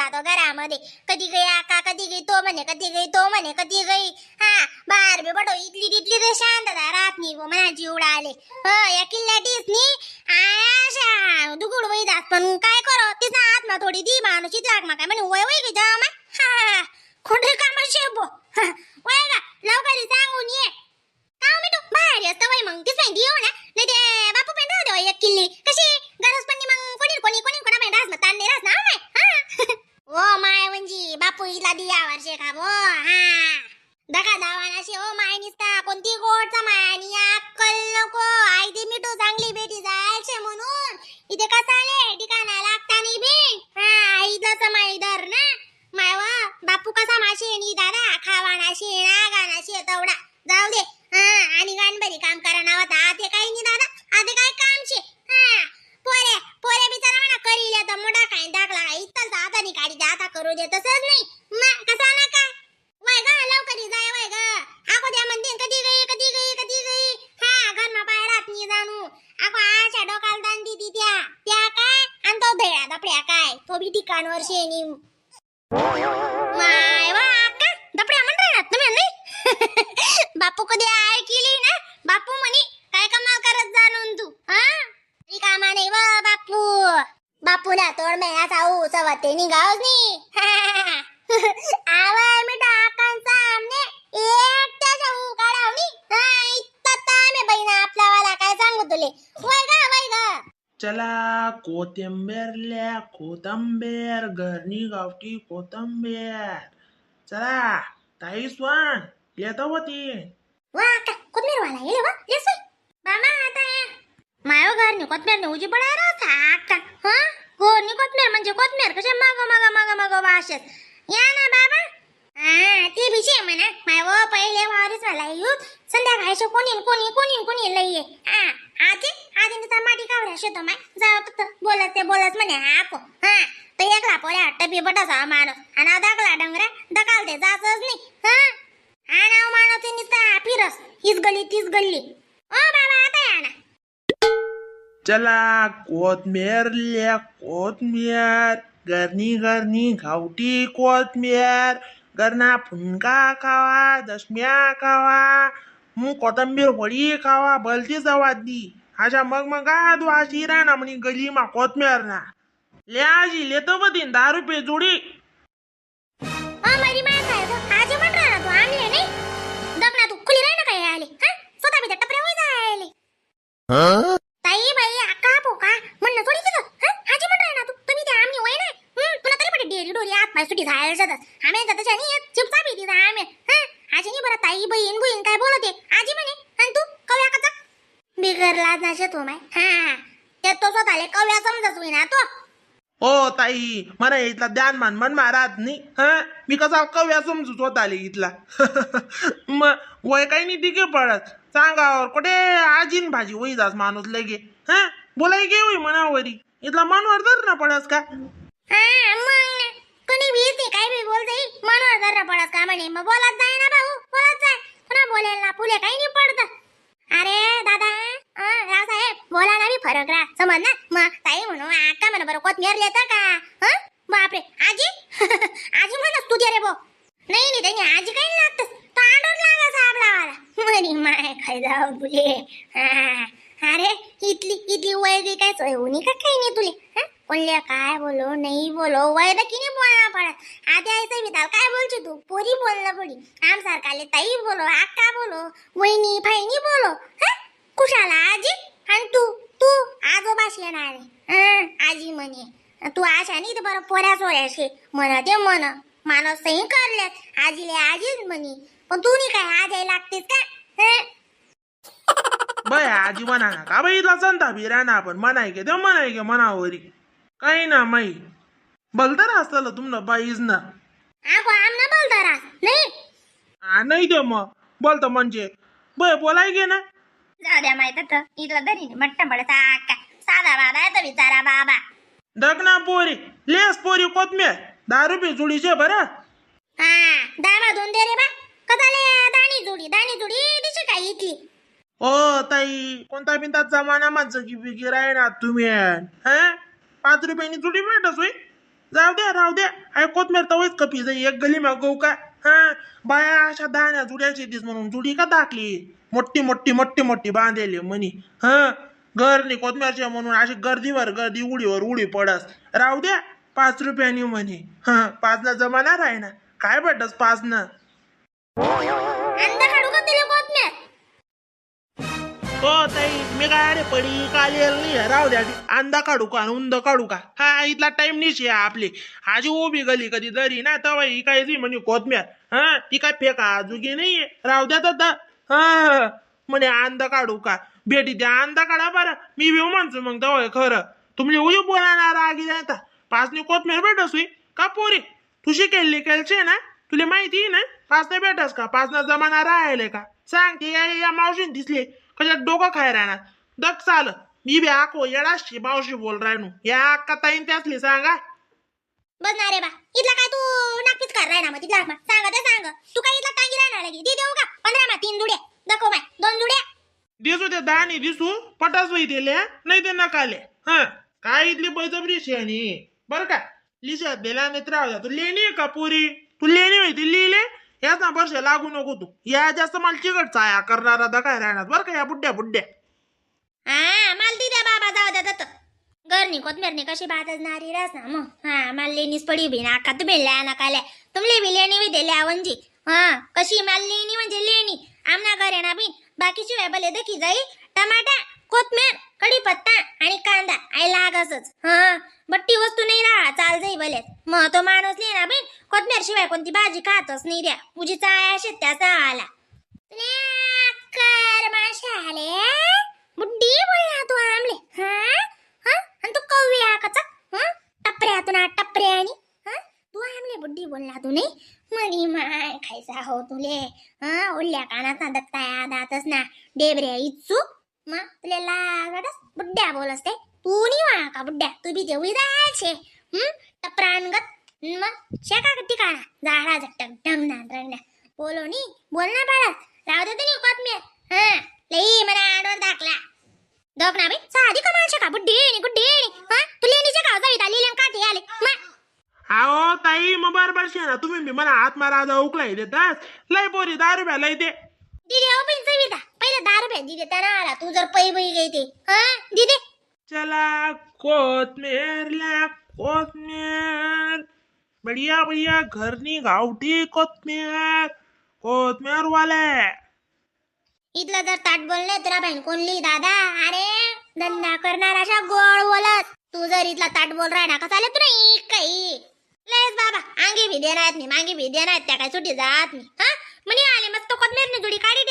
जातो घरामध्ये. कधी गई आका, कधी गई तो म्हणे, कधी गई तो म्हणे, कधी गई. हा बाहेर बी बडो इथली तिथली तर शांतता राहत नाही व म्हणा जीवडा आले. या किल्ल्याटीच नी आशा दुगुड वई जात पण काय करो तिचा आत्मा थोडी दी माणूस इथे आत्मा काय म्हणे वय वय गे जामा. हा खोटे काम शेबो वय का लवकर सांगून ये. का मी तू बाहेर असतं वय मग तीच माहिती येऊ ना नाही ते बापू पण राहू दे एक किल्ली कशी गरज पण मग कोणी कोणी कोणी कोणा पण राहत ताण नाही राहत ना माय. ओ माय म्हणजे बापू हिला दिया वर्षे का बो. हा दका दावानाशी ओ माय निसता कोणती गोडचा माय आणि अक्कल नको आई दे मिठू चांगली बेटी जायचे म्हणून इथे कसाले ठिकाणा लागता नाही बी. हा आईला समाई धर ना माय वा बापू कसा माशे नी दादा खावानाशी ना गानाशी तेवढा जाऊ दे. आणि गाणबरी काम करा नावात आते काही नाही दादा आते काय काम शे. पोरे पोरे बिचारा म्हणा करीले तर मोठा काय दाखला इतल आता नाही काढी आता करू दे तसंच नाही मग कसा ना काय वय गा लवकर जाय वय गा आको द्या म्हणते कधी गई कधी गई कधी गई. हा घर मा पाय रात नाही जाणू आको आशा डोकाल दान दी त्या त्या काय आणि तो भेळा दपड्या काय तो बी ठिकाणवर शेनी माय वा का दपड्या म्हणता ना तुम्ही नाही. बापू कधी ऐकली ना बापू म्हणे काय कमाल करत जाणून तू कामा नाही वा बापू बापूला तोड मेळा जाऊ सवते निघावच नाही. आवाय मी टाकान सामने एकट्या जाऊ काढावनी. इत्ता मी बहिणा आपला वाला काय सांगू तुले वय गा. चला कोथिंबीरल्या कोथंबीर घरनी गावठी कोथंबीर. चला ताई स्वान येतो होती. वा का कोथमीर वाला येले वा येसोय मामा आता मायो घर नि कोथमीर ने उजी पडा रा का. घरनी कोथमीर म्हणजे कोथमीर कशा मग वाशत या ना बाबा. ती भिशी म्हणा माय व पहिले वारीच मला येऊ संध्याकाळचे कोणी लई ये. आधी माटी कावऱ्या शेतो माय जाऊ तर बोलत म्हणे आको. तो एकला पोऱ्या टपी बटासा माणूस आणि दाखला डंगरा दकालते जातच नाही. नाव मानवते निसता फिरस हीच गल्ली तीच गल्ली. ओ बाबा आता या ना. चला कोथमीरल्या कोथमीर घरनी गावठी कोथमीर घरना फुनका खावा दशम्या खावा मग कोथंबीर वडी खावा भलती सवादी. अशा मग आदू अशी राहना म्हणे गली मा कोथमीर ना ल्याजी लेतो बदीन 10 रुपये जोडी. मारी माय काय आजी म्हण राहा तू आणले नाही दगना तू खुली राही ना काय आले स्वतः बी टपऱ्या होय जायले. ताई बाई आका पोका म्हणणं थोडी तिथं आजी म्हण राहा ना तू तुम्ही ते आम्ही होय ना तुला तरी पडे डेरी डोरी आत पाय सुटी जायला जातात आम्ही जाता त्याच्यानी चिपचा बी तिथं आम्ही आजी नाही बरं ताई बहीण काय बोलते आजी म्हणे आणि तू कव्या कचा बिगरला ना तू माय. ते तो स्वतःले कव्या समजत होईना तो. ओ ताई मला इथला ध्यान मन मारात नाही. मी कसा कव्या समजूच होताले इथला. मग वय काही नाही तिघे पडत सांगावर कुठे आजीन भाजी वही जास माणूस लगे. बोलाय गे वय मनावरी इथला मनवर धर ना पडस का. मग कोणी भी काय बी बोलते मनवर धर पडत का म्हणे मग बोलत जाय ना भाऊ बोलत जाय पुन्हा बोलेल ना फुले काही नाही पडत. अरे दादा रावसाहेब बोला ना बी फरक रा समज ना मग ताई म्हणू आका म्हणा बरं कोथमीर लेता का. बापरे आजी आजी म्हणत तू रे बो नाही त्यांनी आजी काही लागतस तो आडोर लागा साबलावाला मरी माय खाय जाऊ बुले. अरे इथली वय काय सोय होणी का काही नाही तुले बोलले काय बोलो नाही बोलो वय की नाही बोलना पडत आधी आयचं विधाल काय बोलची तू पोरी बोलणं पडी आम सारखाले ताई बोलो आका बोलो वहिनी फाईनी बोलो कुशाला आजी आणि तू आजोबाशी येणार आजी म्हणे तू आशा नाही तर बरं पोऱ्या सोऱ्याशी म्हण ते म्हण मानस सही करल्यात आजीले आजीच म्हणे पण तू नाही काय आजी लागतेस का. बाय आजी म्हणा ना का बाई इथला संता बिरा ना आपण म्हणाय गे ते म्हणाय गे मनावरी काही ना माई बोलता असलं तुमनं बाईज ना आको आमना बोलता रा नाही नाही ते मग बोलतो म्हणजे बय बोलाय गे ना. जाऊ द्या माहित इथला दरी मट्ट पडता आका साधा बाबा येतो बिचारा बाबा. दगना पोरी लेस पोरी कोथमीर 10 रुपये जोडीचे बरं. दामा दोन दे रे बा कदाले दाणी जोडी दिशी काय इथली. ओ ताई कोणता बिनता जमाना माझं की बिगी राय ना तुम्ही 5 रुपयांनी जोडी भेटस होय जाऊ द्या राहू द्या आय कोथमेर तवच कपी जाई एक गली मागवू का हा बाया अशा दाण्या जुड्याची दिस म्हणून जुडी का दाखली मोठी मोठी मोठी मोठी बांधलेली म्हणी हा घरनी कोथमेरच्या म्हणून अशी गर्दीवर गर्दी उडीवर उडी पडस राहू द्या 5 रुपयानी म्हणे हा 5 ना जमाना राही ना काय भेटस 5 ना अंदा काढू का तुला कोथमेर हो ताई मी काय अरे पडी कालेल नाही राहू द्या अंदा काढू का उंद काढू का हा इथला टाइम निशी आपली आजी उभी गली कधी दरी ना तवा ही काय जी म्हणे कोथमेर हा ती काय फेका जुगी नाहीये राहू द्या तर हा म्हणे अंदा काढू का बेटी द्या अंदा काढा बरं मी बी म्हणतो मग तवा खरं तुम्ही उजी बोलणार आगी जाता 5 ने कोथमेर भेटस हुई का पोरी तू शिकेल केलचे ना तुला माहिती ना 5 ने भेटस का 5 ना जमाना राहिले का सांग ते या मावशीन दिसले कशा डोकं खाय राहणार दक चाल मी बी आको येडाशी मावशी बोल राहणू या अक्का ताईन त्यासली सांगा बस ना रे बा इथला काय तू नक्कीच कर राहणार मग तिथला सांग ते सांग तू काय इथला टांगी राहणार लगी दे देऊ का 15 मा 3 जुड्या दाखव माय 2 जुड्या दिसू ते दाणी दिसू पटास वही दिले नाही ते नकाले हा काय इथली बळजबरी शेणी बर का लिशात दिला नाही तर राहू द्या तू लेणी का पुरी तू लेणी माहिती लिहिले याच ना वर्ष लागू नको तू या जास्त मला चिकट चाया करणारा काय राहणार बरं का या बुड्ड्या बुड्ड्या हा माल दी द्या बाबा जाऊ द्या दत्त घरनी कोथमेरनी कशी बातच नारी रास ना मग हा माल लेनीच पडी बी ना का तू बेल्या ना काल्या तुमले बी लेणी बी दिल्या वंजी हा कशी माल लेणी म्हणजे लेणी आमना घरे ना बी बाकी शिवाय भले देखी जाई टमाटा कोथमेर कढीपत्ता आणि कांदा आय लागसच हा बट्टी वस्तू नाही राहा चाल जाई भले मग तो माणूस नाही ना बिन कोथमेर शिवाय कोणती भाजी खातच नाही द्या तुझी चाय शेत्याचा आला कर माशाले बुड्डी बोलला तू आमले हा हा आणि तू कव्या कचा हा टपऱ्यातून टपऱ्यानी हा तू आमले बुड्डी बोलला तू नाही मनी माय खायचा हो तुले हा ओल्या कानाचा दत्ताया दातच ना डेबऱ्या इच्चू मग तुला लागडस बुड्ड्या बोलस ते तू नी वा का बुड्ड्या तू बी जेवढी जायचे टपरानगत मग शेका कट्टी काढा झाडा झट्टक ढंगना रंगना बोलो नी बोलना बाळास राहू दे नाही कोथमेर हा लई मला आडवर दाखला दक ना बे साधी कमाल शेका बुड्डी गुड्डी हा तुला नीचे गाव जावी दाली लेम काठी आले मग आओ ताई मग बरोबर ना तुम्ही बी मला हात मारा उकलाई देतात लय पोरी 10 रुपया लय दे दिदे ओ पण सविता पहिले 10 रुपये दिदे त्याला आला तू जर पै पै गई हा दिदे चला कोथमेरला कोथमेर बढ़िया बढ़िया घरनी गावठी कोथमेर वाले इथला जर ताट बोलले तुला बहीण कोणली दादा अरे धंदा करणार अशा गोळ बोलत तू जर इथला ताट बोल राहा ना का चालेल तू नाही काही लेस बाबा आंगी भी देणार नाही मांगी भी देणार त्या काय सुटी जात नाही हा म्हणे आले मस्त कोथमेरने जुडी काढी